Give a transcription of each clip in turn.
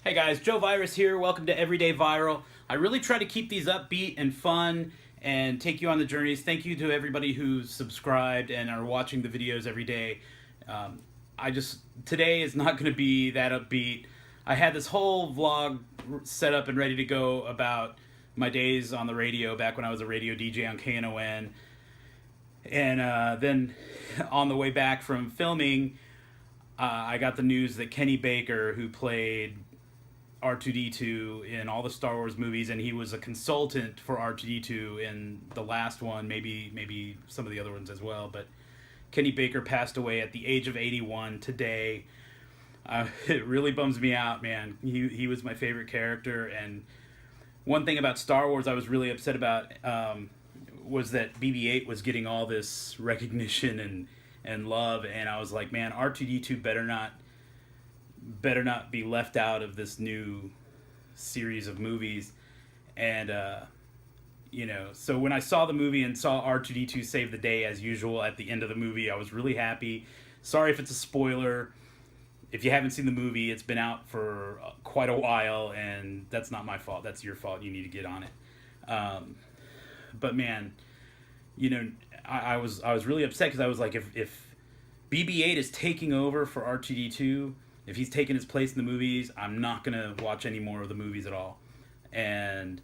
Hey guys, Joe Virus here. Welcome to Everyday Viral. I really try to keep these upbeat and fun and take you on the journeys. Thank you to everybody who's subscribed and are watching the videos every day. Today is not going to be that upbeat. I had this whole vlog set up and ready to go about my days on the radio back when I was a radio DJ on KNON. And then on the way back from filming, I got the news that Kenny Baker, who played R2-D2 in all the Star Wars movies, and he was a consultant for R2-D2 in the last one, maybe some of the other ones as well, but Kenny Baker passed away at the age of 81 today. It really bums me out, man. He was my favorite character, and one thing about Star Wars I was really upset about was that BB-8 was getting all this recognition and love, and I was like, man, R2-D2 better not be left out of this new series of movies. And so when I saw the movie and saw R2-D2 save the day as usual at the end of the movie, I was really happy. Sorry if it's a spoiler. If you haven't seen the movie, it's been out for quite a while, and that's not my fault. That's your fault. You need to get on it. But man, I was really upset because I was like, if BB-8 is taking over for R2-D2, if he's taking his place in the movies, I'm not gonna watch any more of the movies at all. And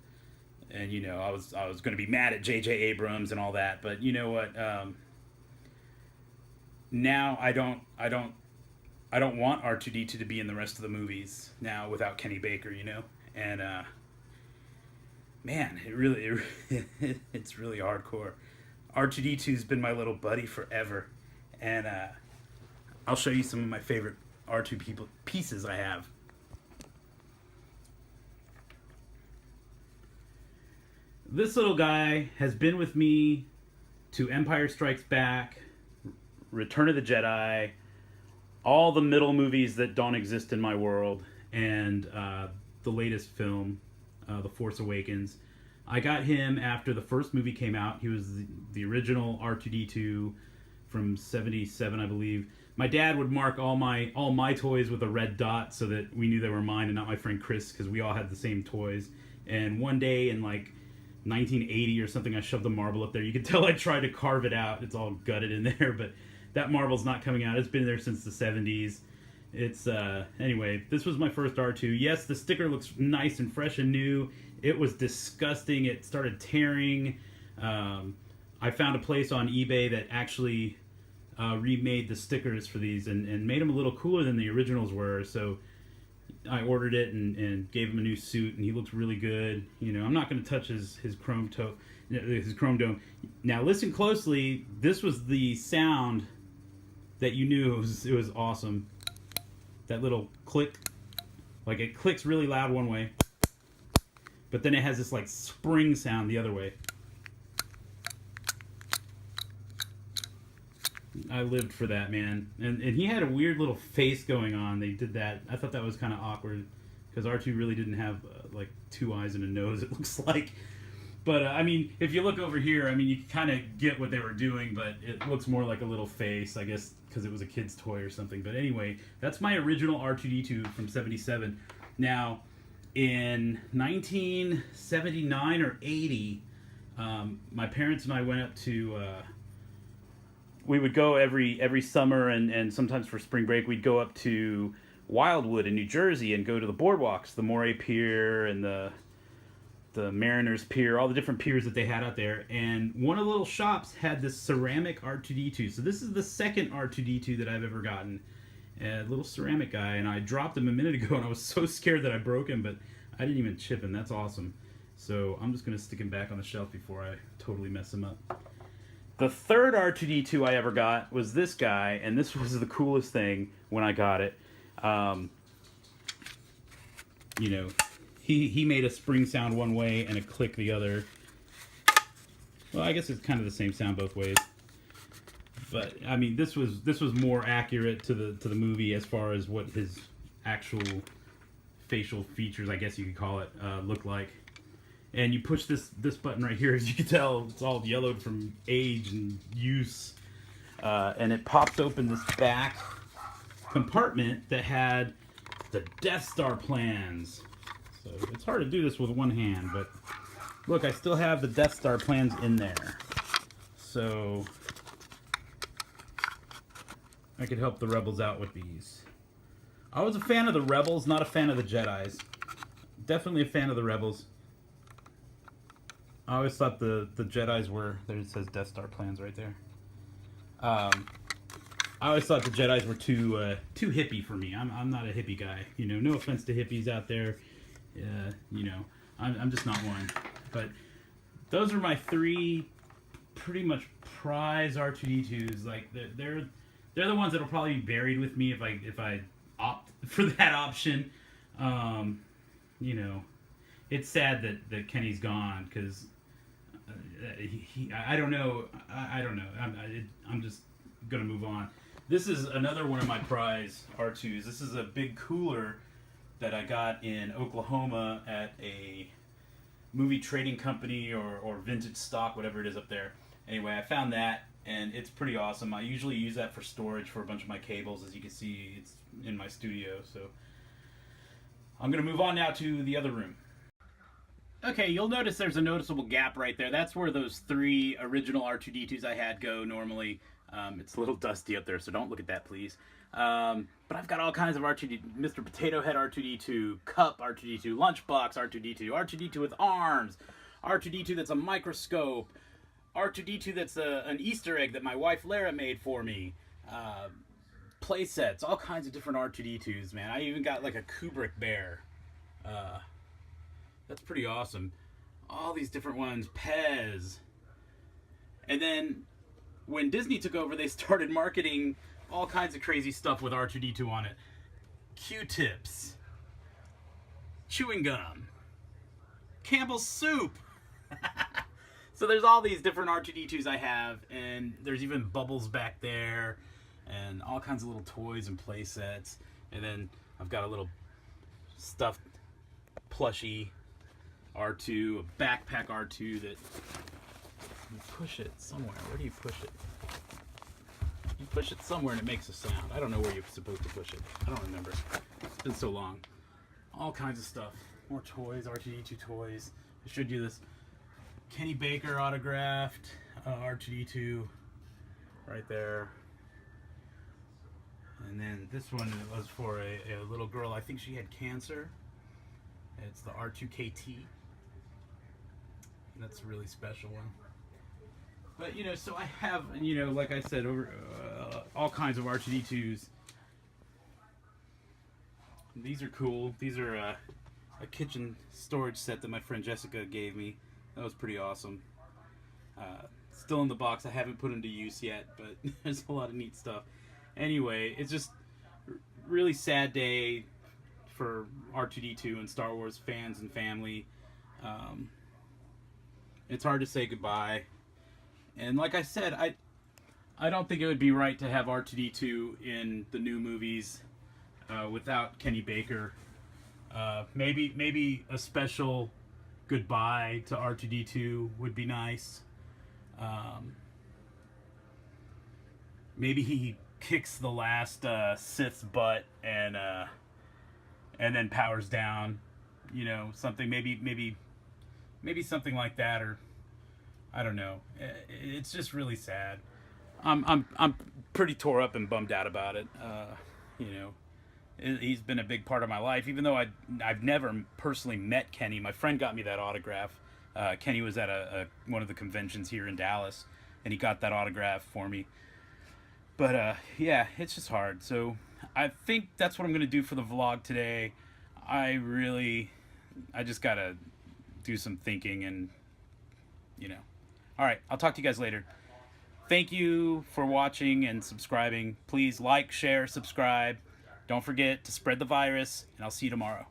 I was gonna be mad at J.J. Abrams and all that, but you know what? Now I don't want R2-D2 to be in the rest of the movies now without Kenny Baker, and man, it's really hardcore. R2-D2's been my little buddy forever, and I'll show you some of my favorite R2 pieces I have. This little guy has been with me to Empire Strikes Back, Return of the Jedi, all the middle movies that don't exist in my world, and the latest film, The Force Awakens. I got him after the first movie came out. He was the original R2-D2 from '77, I believe. My dad would mark all my toys with a red dot so that we knew they were mine and not my friend Chris, because we all had the same toys. And one day in like 1980 or something, I shoved a marble up there. You could tell I tried to carve it out. It's all gutted in there, but that marble's not coming out. It's been there since the 70s. It's anyway, this was my first R2. Yes, the sticker looks nice and fresh and new. It was disgusting. It started tearing. I found a place on eBay that actually remade the stickers for these and made them a little cooler than the originals were. So I ordered it and gave him a new suit, and he looks really good. I'm not going to touch his chrome dome. Now listen closely. This was the sound that you knew it was awesome. That little click, like it clicks really loud one way, but then it has this like spring sound the other way. I lived for that, man. And he had a weird little face going on. They did that. I thought that was kind of awkward because R2 really didn't have like two eyes and a nose, it looks like. But I mean, if you look over here, I mean, you kind of get what they were doing, but it looks more like a little face, I guess, because it was a kid's toy or something. But anyway, that's my original R2-D2 from '77. Now, in 1979 or 80, my parents and I went up to... we would go every summer and sometimes for spring break we'd go up to Wildwood in New Jersey and go to the boardwalks, the Moray Pier and the Mariners Pier, all the different piers that they had out there. And one of the little shops had this ceramic R2-D2. So this is the second R2-D2 that I've ever gotten. A little ceramic guy, and I dropped him a minute ago and I was so scared that I broke him, but I didn't even chip him. That's awesome. So I'm just going to stick him back on the shelf before I totally mess him up. The third R2-D2 I ever got was this guy, and this was the coolest thing when I got it. He made a spring sound one way and a click the other. Well, I guess it's kind of the same sound both ways. But I mean, this was more accurate to the movie as far as what his actual facial features, I guess you could call it, look like. And you push this button right here, as you can tell, it's all yellowed from age and use. And it pops open this back compartment that had the Death Star plans. So it's hard to do this with one hand, but look, I still have the Death Star plans in there. So I could help the Rebels out with these. I was a fan of the Rebels, not a fan of the Jedis. Definitely a fan of the Rebels. I always thought the Jedis were... There it says Death Star plans right there. I always thought the Jedis were too hippie for me. I'm not a hippie guy. You know, no offense to hippies out there. You know, I'm just not one. But those are my three pretty much prize R2-D2s. Like they're the ones that'll probably be buried with me if I opt for that option. You know, it's sad that Kenny's gone because I don't know. I don't know. I'm just gonna move on. This is another one of my prize R2s. This is a big cooler that I got in Oklahoma at a movie trading company or vintage stock, whatever it is up there. Anyway, I found that, and it's pretty awesome. I usually use that for storage for a bunch of my cables. As you can see, it's in my studio. So I'm going to move on now to the other room. Okay, you'll notice there's a noticeable gap right there. That's where those three original R2-D2s I had go normally. It's a little dusty up there, so don't look at that, please. But I've got all kinds of R2-D2, Mr. Potato Head R2-D2, Cup R2-D2, Lunchbox R2-D2, R2-D2 with arms, R2-D2 that's a microscope, R2-D2 that's an Easter egg that my wife Lara made for me, play sets, all kinds of different R2-D2s, man. I even got like a Kubrick bear. That's pretty awesome. All these different ones, Pez. And then when Disney took over, they started marketing all kinds of crazy stuff with R2-D2 on it. Q-tips, chewing gum, Campbell's soup. So there's all these different R2-D2s I have, and there's even Bubbles back there, and all kinds of little toys and play sets. And then I've got a little stuffed plushie R2, a backpack R2 that you push it somewhere. Where do you push it? You push it somewhere and it makes a sound. I don't know where you're supposed to push it. I don't remember. It's been so long. All kinds of stuff. More toys, R2-D2 toys. I showed you this Kenny Baker autographed R2-D2 right there. And then this one was for a little girl. I think she had cancer. It's the R2KT. That's a really special one. But, you know, so I have, you know, like I said, over all kinds of R2-D2s. These are cool. These are a kitchen storage set that my friend Jessica gave me. That was pretty awesome. Still in the box. I haven't put into use yet, but there's a lot of neat stuff. Anyway, it's just really sad day for R2-D2 and Star Wars fans and family. It's hard to say goodbye. And like I said, I don't think it would be right to have R2-D2 in the new movies without Kenny Baker. Maybe a special goodbye to R2-D2 would be nice. Maybe he kicks the last Sith's butt and then powers down. You know, something maybe something like that, or I don't know. It's just really sad. I'm pretty tore up and bummed out about it. You know, he's been a big part of my life, even though I've never personally met Kenny. My friend got me that autograph. Kenny was at one of the conventions here in Dallas, and he got that autograph for me. But yeah, it's just hard. So I think that's what I'm gonna do for the vlog today. I just gotta do some thinking, and you know. All right, I'll talk to you guys later. Thank you for watching and subscribing. Please like, share, subscribe. Don't forget to spread the virus, and I'll see you tomorrow.